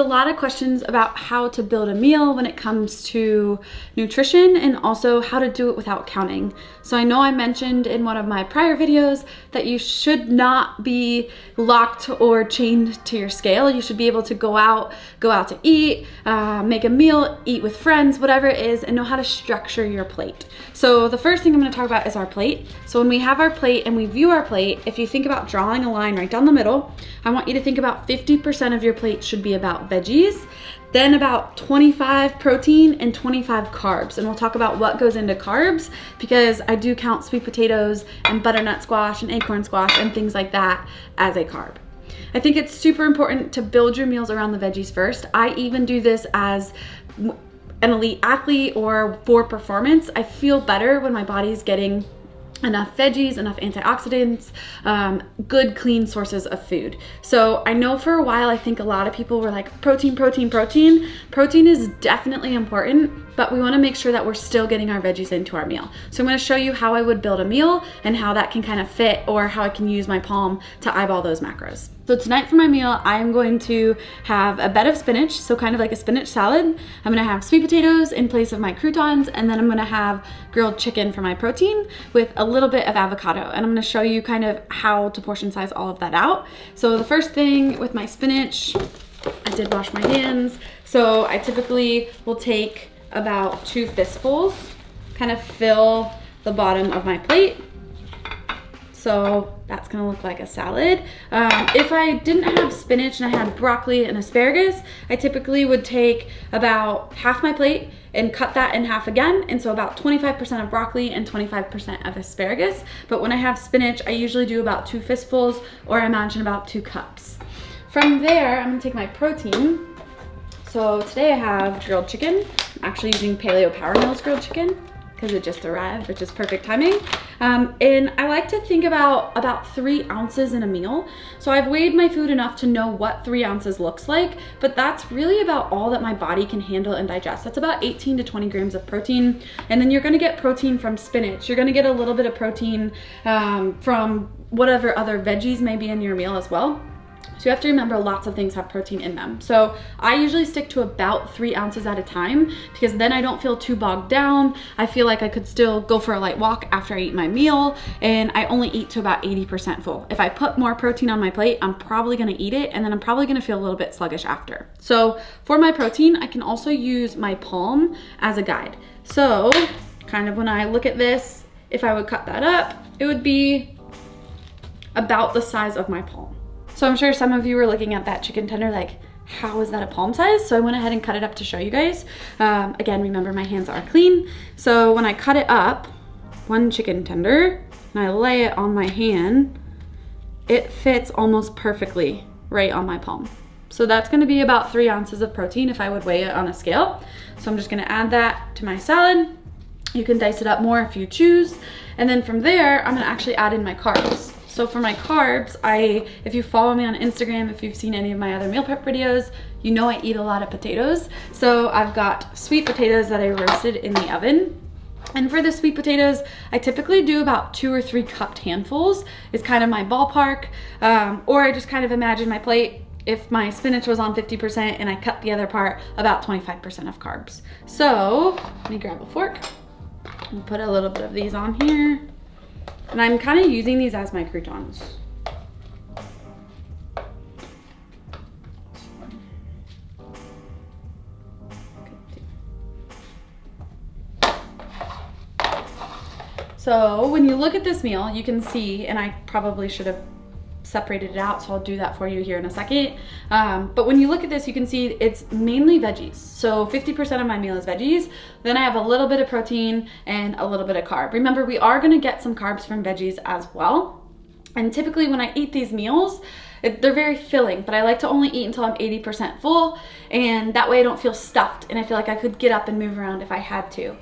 lot of questions about how to build a meal when it comes to nutrition and also how to do it without counting. So I know I mentioned in one of my prior videos that you should not be locked or chained to your scale. You should be able to go out to eat, make a meal, eat with friends, whatever it is, and know how to structure your plate. So the first thing I'm going to talk about is our plate. So when we have our plate and we view our plate, if you think about drawing a line right down the middle, I want you to think about 50% of your plate should be about veggies, then about 25 protein and 25 carbs. And we'll talk about what goes into carbs because I do count sweet potatoes and butternut squash and acorn squash and things like that as a carb. I think it's super important to build your meals around the veggies first. I even do this as an elite athlete or for performance. I feel better when my body's getting enough veggies, enough antioxidants, good clean sources of food. So I know for a while I think a lot of people were like protein. Protein is definitely important, but we want to make sure that we're still getting our veggies into our meal. So I'm going to show you how I would build a meal and how that can kind of fit, or how I can use my palm to eyeball those macros. So tonight for my meal, I'm going to have a bed of spinach, so kind of like a spinach salad. I'm gonna have sweet potatoes in place of my croutons, and then I'm gonna have grilled chicken for my protein with a little bit of avocado. And I'm gonna show you kind of how to portion size all of that out. So the first thing with my spinach, I did wash my hands. So I typically will take about 2 fistfuls, kind of fill the bottom of my plate. So that's gonna look like a salad. If I didn't have spinach and I had broccoli and asparagus, I typically would take about half my plate and cut that in half again. And so about 25% of broccoli and 25% of asparagus. But when I have spinach, I usually do about 2 fistfuls, or I imagine about 2 cups. From there, I'm gonna take my protein. So today I have grilled chicken. I'm actually using Paleo Power Meals grilled chicken because it just arrived, which is perfect timing. And I like to think about 3 ounces in a meal. So I've weighed my food enough to know what 3 ounces looks like, but that's really about all that my body can handle and digest. That's about 18 to 20 grams of protein. And then you're gonna get protein from spinach. You're gonna get a little bit of protein from whatever other veggies may be in your meal as well. So you have to remember lots of things have protein in them. So I usually stick to about 3 ounces at a time because then I don't feel too bogged down. I feel like I could still go for a light walk after I eat my meal, and I only eat to about 80% full. If I put more protein on my plate, I'm probably gonna eat it, and then I'm probably gonna feel a little bit sluggish after. So for my protein, I can also use my palm as a guide. So kind of when I look at this, if I would cut that up, it would be about the size of my palm. So I'm sure some of you were looking at that chicken tender like, how is that a palm size? So I went ahead and cut it up to show you guys. Again, remember my hands are clean. So when I cut it up, 1 chicken tender, and I lay it on my hand, it fits almost perfectly right on my palm. So that's gonna be about 3 ounces of protein if I would weigh it on a scale. So I'm just gonna add that to my salad. You can dice it up more if you choose. And then from there, I'm gonna actually add in my carbs. So for my carbs, if you follow me on Instagram, if you've seen any of my other meal prep videos, you know I eat a lot of potatoes. So I've got sweet potatoes that I roasted in the oven. And for the sweet potatoes, I typically do about 2 or 3 cupped handfuls is kind of my ballpark. Or I just kind of imagine my plate, if my spinach was on 50% and I cut the other part, about 25% of carbs. So let me grab a fork and put a little bit of these on here. And I'm kind of using these as my croutons. So when you look at this meal, you can see, and I probably should have separated it out, so I'll do that for you here in a second. But when you look at this, you can see it's mainly veggies. So 50% of my meal is veggies. Then I have a little bit of protein and a little bit of carb. Remember, we are gonna get some carbs from veggies as well. And typically when I eat these meals, they're very filling, but I like to only eat until I'm 80% full, and that way I don't feel stuffed, and I feel like I could get up and move around if I had to.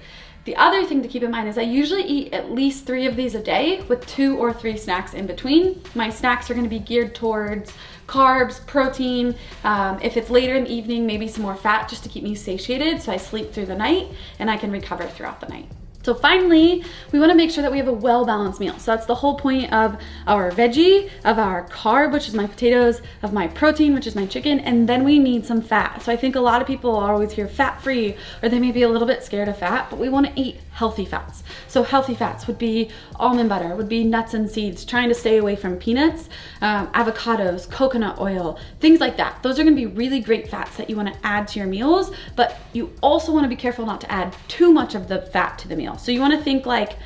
The other thing to keep in mind is I usually eat at least 3 of these a day with 2 or 3 snacks in between. My snacks are gonna be geared towards carbs, protein. If it's later in the evening, maybe some more fat just to keep me satiated so I sleep through the night and I can recover throughout the night. So finally, we wanna make sure that we have a well-balanced meal. So that's the whole point of our veggie, of our carb, which is my potatoes, of my protein, which is my chicken, and then we need some fat. So I think a lot of people always hear fat-free, or they may be a little bit scared of fat, but we wanna eat healthy fats. So healthy fats would be almond butter, would be nuts and seeds, trying to stay away from peanuts, avocados, coconut oil, things like that. Those are gonna be really great fats that you wanna add to your meals, but you also wanna be careful not to add too much of the fat to the meal. So you wanna think like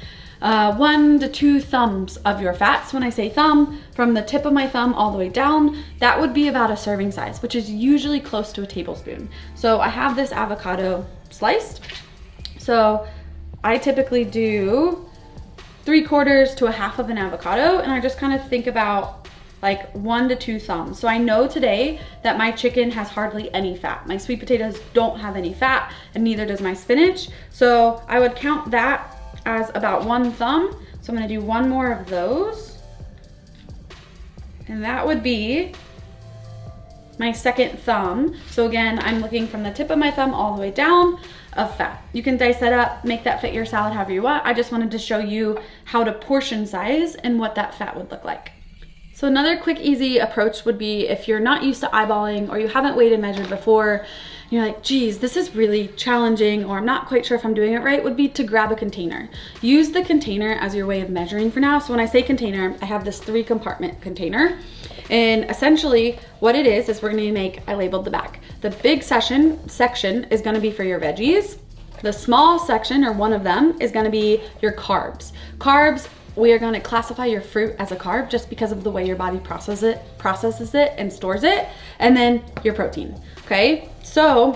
1 to 2 thumbs of your fats. When I say thumb, from the tip of my thumb all the way down, that would be about a serving size, which is usually close to a tablespoon. So I have this avocado sliced. So I typically do 3/4 to a half of an avocado, and I just kind of think about like 1 to 2 thumbs. So I know today that my chicken has hardly any fat. My sweet potatoes don't have any fat, and neither does my spinach. So I would count that as about 1 thumb. So I'm gonna do 1 more of those. And that would be my 2nd thumb. So again, I'm looking from the tip of my thumb all the way down of fat. You can dice that up, make that fit your salad however you want. I just wanted to show you how to portion size and what that fat would look like. So another quick, easy approach would be if you're not used to eyeballing or you haven't weighed and measured before, you're like, geez, this is really challenging, or I'm not quite sure if I'm doing it right, would be to grab a container. Use the container as your way of measuring for now. So when I say container, I have this 3-compartment container. And essentially what it is we're gonna make, I labeled the back. The big section is gonna be for your veggies. The small section, or one of them, is gonna be your carbs. Carbs, we are gonna classify your fruit as a carb just because of the way your body processes it and stores it, and then your protein, okay? So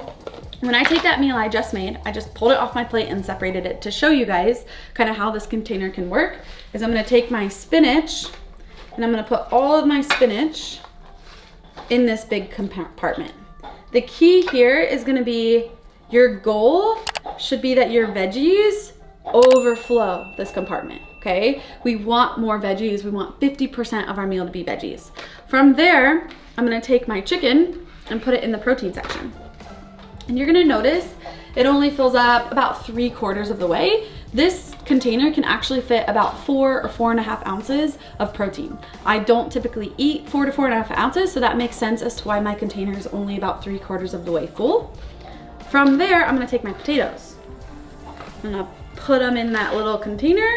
when I take that meal I just made, I just pulled it off my plate and separated it to show you guys kind of how this container can work, is I'm gonna take my spinach and I'm gonna put all of my spinach in this big compartment. The key here is gonna be, your goal should be that your veggies overflow this compartment, okay? We want more veggies. We want 50% of our meal to be veggies. From there, I'm gonna take my chicken and put it in the protein section. And you're gonna notice it only fills up about 3/4 of the way. This container can actually fit about 4 or 4.5 ounces of protein. I don't typically eat 4 to 4.5 ounces, so that makes sense as to why my container is only about 3/4 of the way full. From there, I'm gonna take my potatoes. I'm gonna put them in that little container.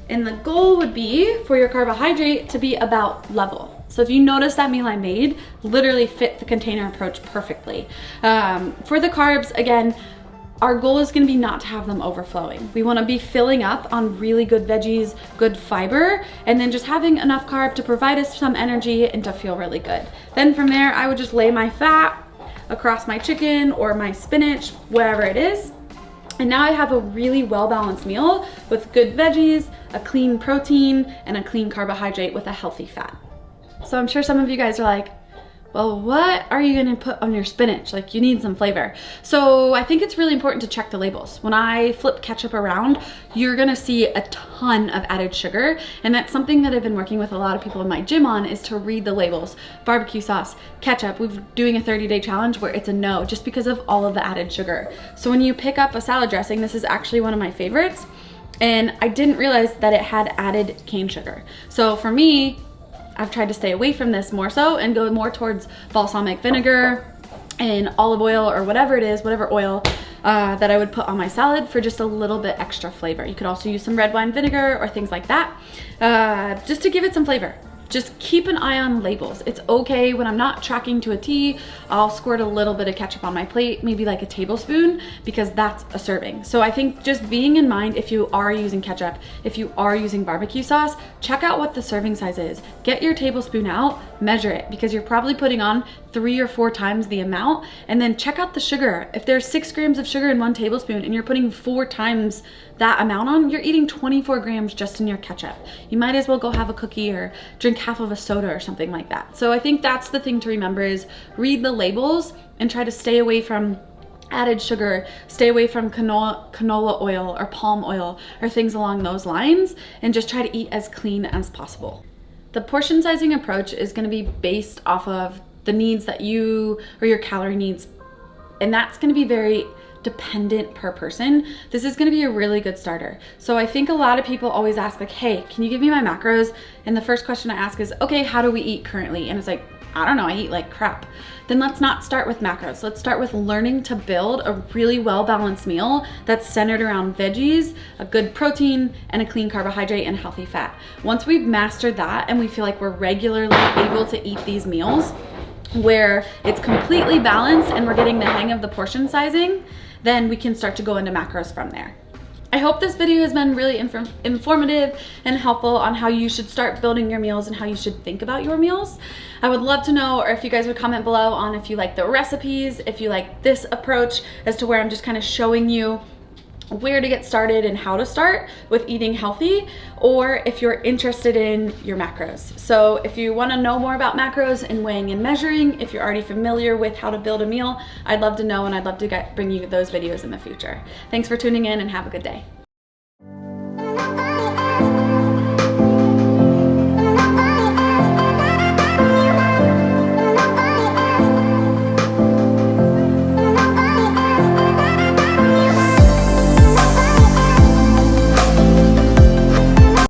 And the goal would be for your carbohydrate to be about level. So if you notice that meal I made literally fit the container approach perfectly. For the carbs, again, our goal is gonna be not to have them overflowing. We wanna be filling up on really good veggies, good fiber, and then just having enough carb to provide us some energy and to feel really good. Then from there, I would just lay my fat across my chicken or my spinach, whatever it is. And now I have a really well-balanced meal with good veggies, a clean protein, and a clean carbohydrate with a healthy fat. So I'm sure some of you guys are like, well, what are you gonna put on your spinach? Like, you need some flavor. So I think it's really important to check the labels. When I flip ketchup around, you're gonna see a ton of added sugar. And that's something that I've been working with a lot of people in my gym on, is to read the labels. Barbecue sauce, ketchup, we're doing a 30-day challenge where it's a no, just because of all of the added sugar. So when you pick up a salad dressing, this is actually one of my favorites. And I didn't realize that it had added cane sugar. So for me, I've tried to stay away from this more so and go more towards balsamic vinegar and olive oil, or whatever it is, whatever oil that I would put on my salad for just a little bit extra flavor. You could also use some red wine vinegar or things like that, just to give it some flavor. Just keep an eye on labels. It's okay when I'm not tracking to a T, I'll squirt a little bit of ketchup on my plate, maybe like a tablespoon, because that's a serving. So I think just being in mind, if you are using ketchup, if you are using barbecue sauce, check out what the serving size is. Get your tablespoon out, measure it, because you're probably putting on 3 or 4 times the amount. And then check out the sugar. If there's 6 grams of sugar in 1 tablespoon and you're putting 4 times that amount on, you're eating 24 grams just in your ketchup. You might as well go have a cookie or drink half of a soda or something like that. So I think that's the thing to remember, is read the labels and try to stay away from added sugar, stay away from canola oil or palm oil or things along those lines, and just try to eat as clean as possible. The portion sizing approach is going to be based off of the needs that you, or your calorie needs, and that's going to be very dependent per person, this is gonna be a really good starter. So I think a lot of people always ask like, hey, can you give me my macros? And the first question I ask is, okay, how do we eat currently? And it's like, I don't know, I eat like crap. Then let's not start with macros. Let's start with learning to build a really well-balanced meal that's centered around veggies, a good protein, and a clean carbohydrate and healthy fat. Once we've mastered that and we feel like we're regularly able to eat these meals where it's completely balanced and we're getting the hang of the portion sizing, then we can start to go into macros from there. I hope this video has been really informative and helpful on how you should start building your meals and how you should think about your meals. I would love to know, or if you guys would comment below on if you like the recipes, if you like this approach as to where I'm just kind of showing you where to get started and how to start with eating healthy, or if you're interested in your macros. So if you want to know more about macros and weighing and measuring, if you're already familiar with how to build a meal, I'd love to know, and I'd love to bring you those videos in the future. Thanks for tuning in and have a good day.